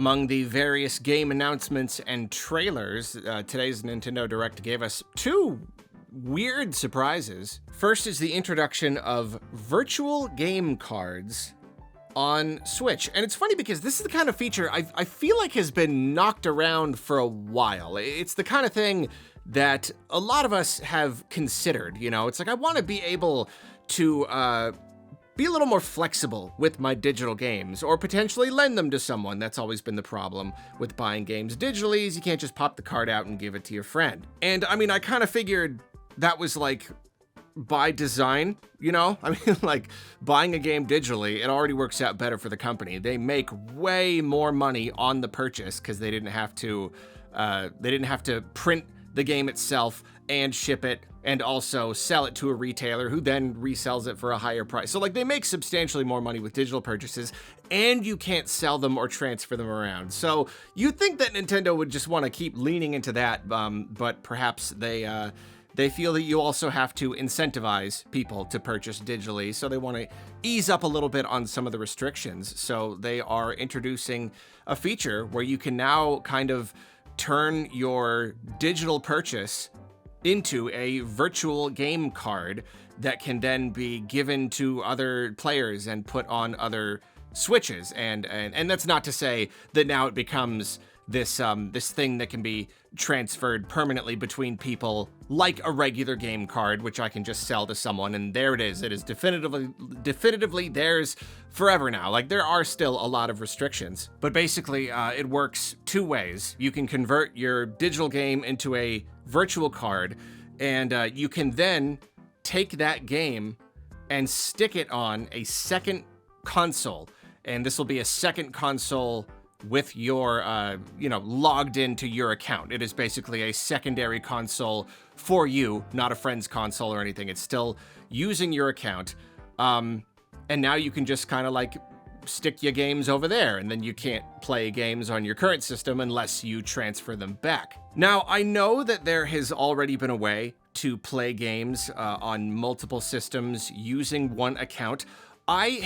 Among the various game announcements and trailers, today's Nintendo Direct gave us two weird surprises. First is the introduction of virtual game cards on Switch. And it's funny because this is the kind of feature I feel like has been knocked around for a while. It's the kind of thing that a lot of us have considered, you know? It's like, I want to be able to be a little more flexible with my digital games, or potentially lend them to someone. That's always been the problem with buying games digitally, is you can't just pop the card out and give it to your friend. And I mean, I kind of figured that was like by design, you know? I mean, like, buying a game digitally, it already works out better for the company. They make way more money on the purchase because they didn't have to print the game itself and ship it and also sell it to a retailer who then resells it for a higher price. So like, they make substantially more money with digital purchases, and you can't sell them or transfer them around. So you'd think that Nintendo would just want to keep leaning into that, but perhaps they feel that you also have to incentivize people to purchase digitally, so they want to ease up a little bit on some of the restrictions. So they are introducing a feature where you can now kind of turn your digital purchase into a virtual game card that can then be given to other players and put on other Switches. And that's not to say that now it becomes this thing that can be transferred permanently between people like a regular game card, which I can just sell to someone, and there it is. It is definitively theirs forever now. Like, there are still a lot of restrictions, but basically it works two ways. You can convert your digital game into a virtual card, and you can then take that game and stick it on a second console, and this will be a second console with your, logged into your account. It is basically a secondary console for you, not a friend's console or anything. It's still using your account. And now you can just kind of like stick your games over there, and then you can't play games on your current system unless you transfer them back. Now, I know that there has already been a way to play games on multiple systems using one account. I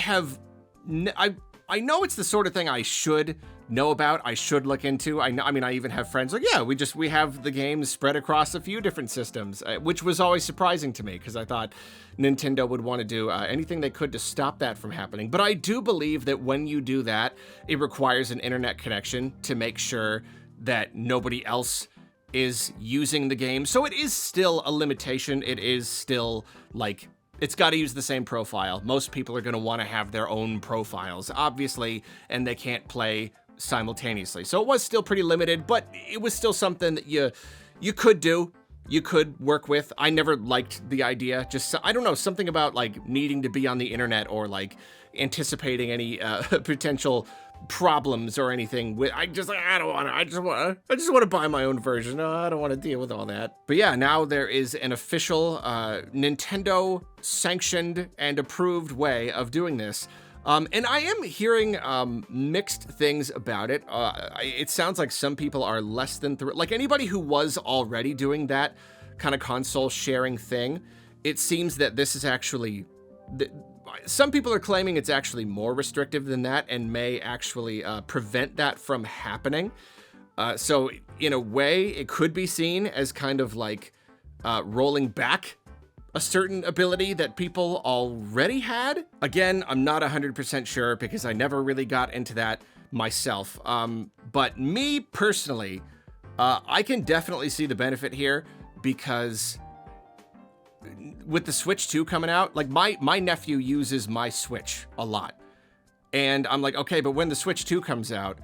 know it's the sort of thing I should know about, I should look into. I mean, I even have friends like, yeah, we have the games spread across a few different systems, which was always surprising to me because I thought Nintendo would want to do anything they could to stop that from happening. But I do believe that when you do that, it requires an internet connection to make sure that nobody else is using the game. So it is still a limitation. It is still like, it's got to use the same profile. Most people are going to want to have their own profiles, obviously, and they can't play simultaneously. So it was still pretty limited, but it was still something that you could do, you could work with. I never liked the idea. Just, I don't know, something about like needing to be on the internet or like anticipating any potential problems or anything. I just want to buy my own version. No, I don't want to deal with all that. But yeah, now there is an official Nintendo sanctioned and approved way of doing this. And I am hearing mixed things about it. It sounds like some people are less than thrilled. Like, anybody who was already doing that kind of console sharing thing, it seems that this is actually... Some people are claiming it's actually more restrictive than that and may actually prevent that from happening. So in a way, it could be seen as kind of like rolling back a certain ability that people already had. Again, I'm not 100% sure because I never really got into that myself. But me personally, I can definitely see the benefit here because with the Switch 2 coming out, like my nephew uses my Switch a lot. And I'm like, okay, but when the Switch 2 comes out,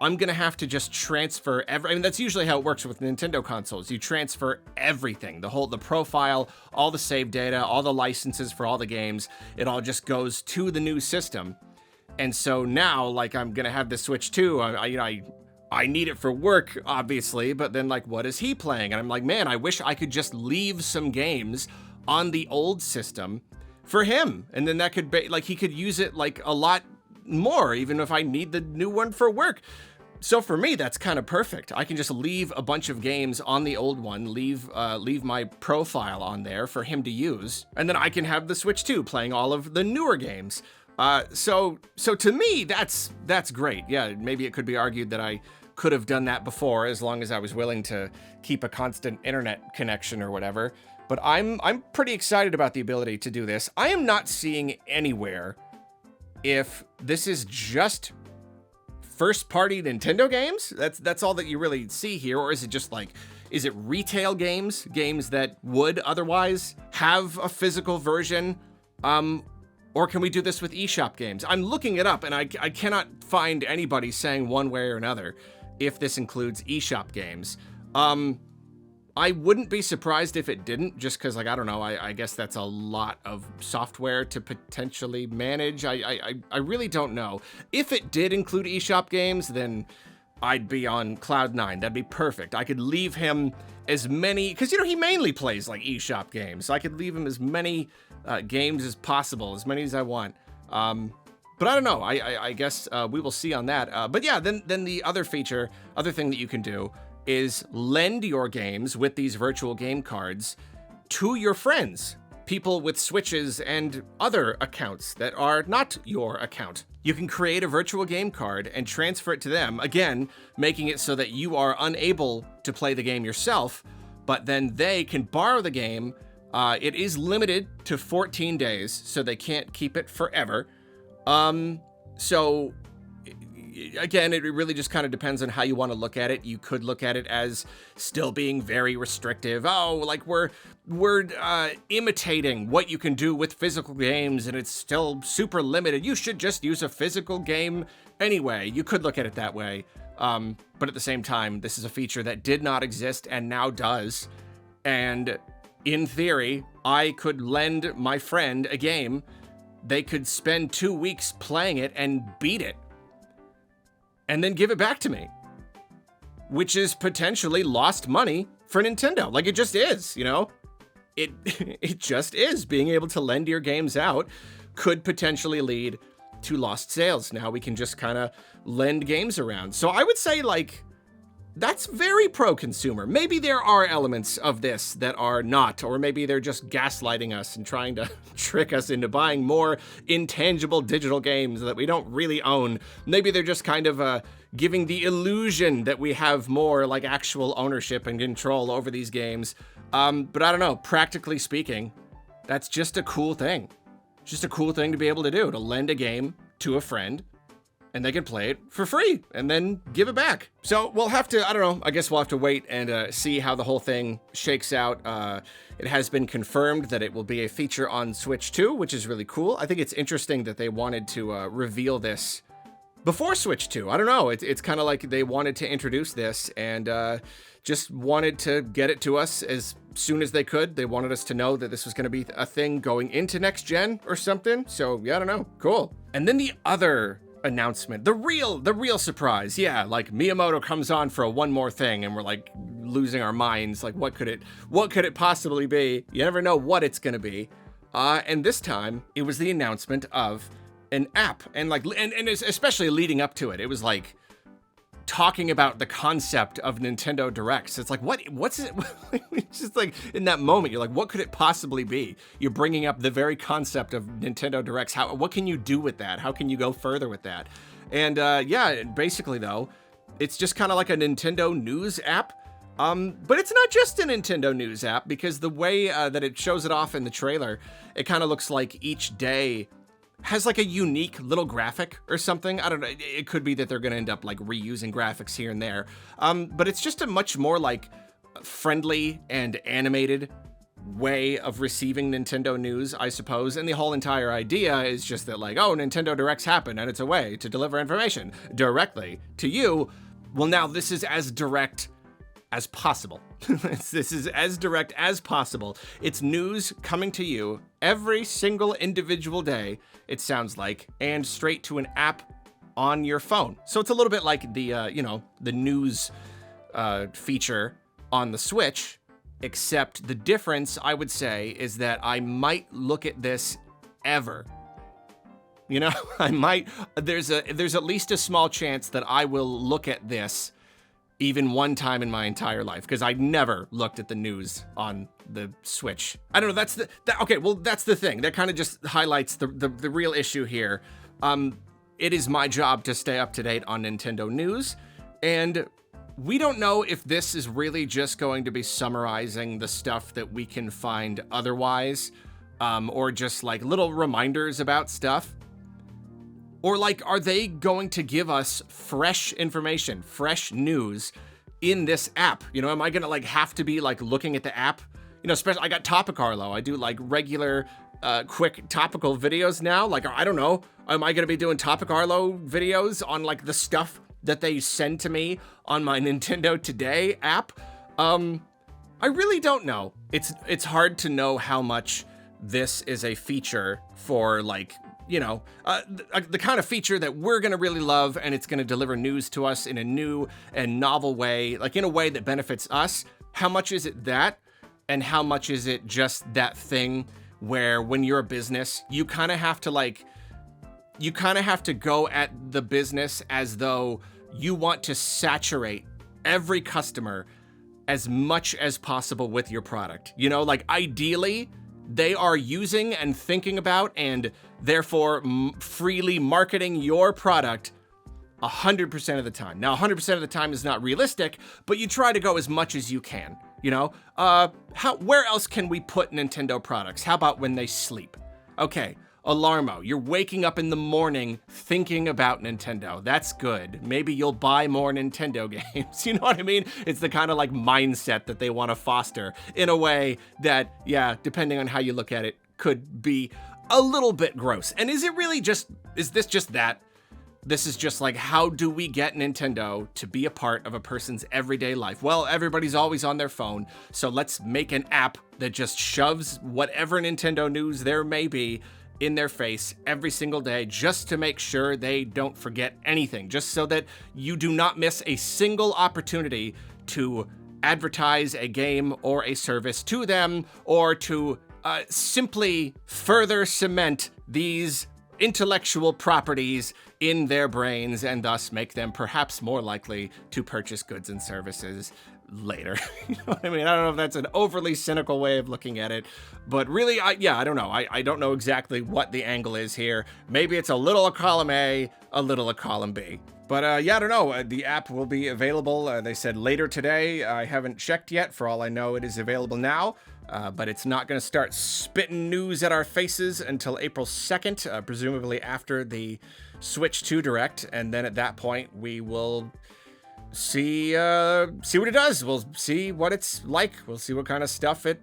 I'm gonna have to just transfer I mean, that's usually how it works with Nintendo consoles. You transfer everything, the profile, all the save data, all the licenses for all the games. It all just goes to the new system. And so now, like, I'm gonna have the Switch 2. I need it for work, obviously, but then, like, what is he playing? And I'm like, man, I wish I could just leave some games on the old system for him. And then that could be, like, he could use it, like, a lot more, even if I need the new one for work. So for me, that's kind of perfect. I can just leave a bunch of games on the old one, leave my profile on there for him to use, and then I can have the Switch 2 playing all of the newer games. So to me, that's great. Yeah, maybe it could be argued that I could have done that before, as long as I was willing to keep a constant internet connection or whatever. But I'm pretty excited about the ability to do this. I am not seeing anywhere if this is just first-party Nintendo games. That's all that you really see here, or is it just like, is it retail games that would otherwise have a physical version? Or can we do this with eShop games? I'm looking it up, and I cannot find anybody saying one way or another if this includes eShop games. I wouldn't be surprised if it didn't, just because, like, I don't know, I guess that's a lot of software to potentially manage. I really don't know. If it did include eShop games, then I'd be on cloud nine. That'd be perfect. I could leave him as many, because, he mainly plays, like, eShop games, so I could leave him as many games as possible, as many as I want. But I don't know. I guess we will see on that. But yeah, then the other thing that you can do is lend your games with these virtual game cards to your friends, people with Switches and other accounts that are not your account. You can create a virtual game card and transfer it to them, again, making it so that you are unable to play the game yourself, but then they can borrow the game. It is limited to 14 days, so they can't keep it forever. So again, it really just kind of depends on how you want to look at it. You could look at it as still being very restrictive. Oh, like we're imitating what you can do with physical games, and it's still super limited. You should just use a physical game anyway. You could look at it that way. But at the same time, this is a feature that did not exist and now does. And in theory, I could lend my friend a game. They could spend 2 weeks playing it and beat it, and then give it back to me, which is potentially lost money for Nintendo. Like, it just is, It just is. Being able to lend your games out could potentially lead to lost sales. Now we can just kind of lend games around. So I would say, like, that's very pro-consumer. Maybe there are elements of this that are not, or maybe they're just gaslighting us and trying to trick us into buying more intangible digital games that we don't really own. Maybe they're just kind of giving the illusion that we have more, like, actual ownership and control over these games. But I don't know, practically speaking, that's just a cool thing. Just a cool thing to be able to do, to lend a game to a friend, and they can play it for free and then give it back. So we'll have to, I don't know, I guess we'll have to wait and see how the whole thing shakes out. It has been confirmed that it will be a feature on Switch 2, which is really cool. I think it's interesting that they wanted to reveal this before Switch 2. I don't know, it's kind of like they wanted to introduce this and just wanted to get it to us as soon as they could. They wanted us to know that this was going to be a thing going into next gen or something. So yeah, I don't know, cool. And then the other announcement, the real surprise. Yeah, like Miyamoto comes on for a one more thing and we're like losing our minds. Like, what could it possibly be? You never know what it's gonna be. And this time it was the announcement of an app, and like, and especially leading up to it, it was like talking about the concept of Nintendo Directs. It's like, what's it? It's just like, in that moment, you're like, what could it possibly be? You're bringing up the very concept of Nintendo Directs. What can you do with that? How can you go further with that? And yeah, basically though, it's just kind of like a Nintendo News app. But it's not just a Nintendo News app, because the way that it shows it off in the trailer, it kind of looks like each day has like a unique little graphic or something. I don't know. It could be that they're going to end up like reusing graphics here and there. But it's just a much more like friendly and animated way of receiving Nintendo news, I suppose. And the whole entire idea is just that, like, oh, Nintendo Directs happen and it's a way to deliver information directly to you. Well, now this is as direct as possible. This is as direct as possible. It's news coming to you every single individual day, it sounds like, and straight to an app on your phone. So it's a little bit like the, the news feature on the Switch, except the difference, I would say, is that I might look at this ever. I might, there's at least a small chance that I will look at this even one time in my entire life, because I never looked at the news on the Switch. I don't know, okay, well, that's the thing. That kind of just highlights the real issue here. It is my job to stay up to date on Nintendo news, and we don't know if this is really just going to be summarizing the stuff that we can find otherwise, or just like little reminders about stuff. Or like, are they going to give us fresh information, fresh news in this app? You know, am I gonna like have to be like looking at the app? You know, especially I got Topicarlo. I do like regular, quick topical videos now. Like, I don't know, am I gonna be doing Topicarlo videos on like the stuff that they send to me on my Nintendo Today app? I really don't know. It's hard to know how much this is a feature for like, you know, the kind of feature that we're going to really love, and it's going to deliver news to us in a new and novel way, like in a way that benefits us. How much is it that? And how much is it just that thing where when you're a business, you kind of have to go at the business as though you want to saturate every customer as much as possible with your product. You know, like ideally, they are using and thinking about and therefore freely marketing your product 100% of the time. Now, 100% of the time is not realistic, but you try to go as much as you can, you know? Where else can we put Nintendo products? How about when they sleep? Okay, Alarmo, you're waking up in the morning thinking about Nintendo. That's good. Maybe you'll buy more Nintendo games. You know what I mean? It's the kind of like mindset that they want to foster in a way that, yeah, depending on how you look at it, could be a little bit gross. And is this just that? This is just like, how do we get Nintendo to be a part of a person's everyday life? Well, everybody's always on their phone, so let's make an app that just shoves whatever Nintendo news there may be in their face every single day, just to make sure they don't forget anything, just so that you do not miss a single opportunity to advertise a game or a service to them, or to simply further cement these intellectual properties in their brains and thus make them perhaps more likely to purchase goods and services later. You know what I mean? I don't know if that's an overly cynical way of looking at it, but really, I don't know. I don't know exactly what the angle is here. Maybe it's a little of column A, a little of column B. But yeah, I don't know. The app will be available, they said, later today. I haven't checked yet. For all I know, it is available now. But it's not going to start spitting news at our faces until April 2nd, presumably after the Switch 2 Direct. And then at that point, we will see what it does. We'll see what it's like. We'll see what kind of stuff it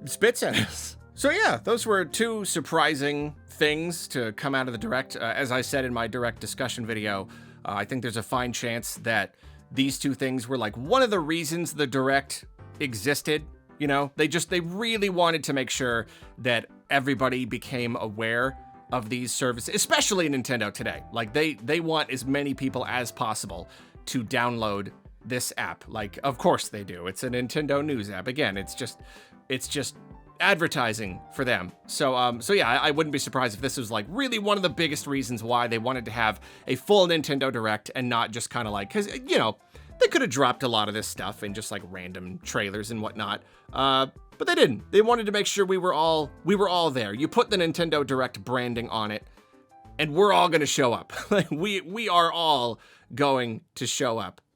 spits at us. So yeah, those were two surprising things to come out of the Direct. As I said in my Direct discussion video, I think there's a fine chance that these two things were like one of the reasons the Direct existed. You know, they really wanted to make sure that everybody became aware of these services, especially Nintendo Today. Like they want as many people as possible to download this app. Like, of course they do. It's a Nintendo news app. Again, it's just advertising for them. So yeah, I wouldn't be surprised if this was like really one of the biggest reasons why they wanted to have a full Nintendo Direct and not just kind of like, because, you know, they could have dropped a lot of this stuff in just like random trailers and whatnot. But they didn't. They wanted to make sure we were all there. You put the Nintendo Direct branding on it, and we're all going to show up. Like we are all going to show up.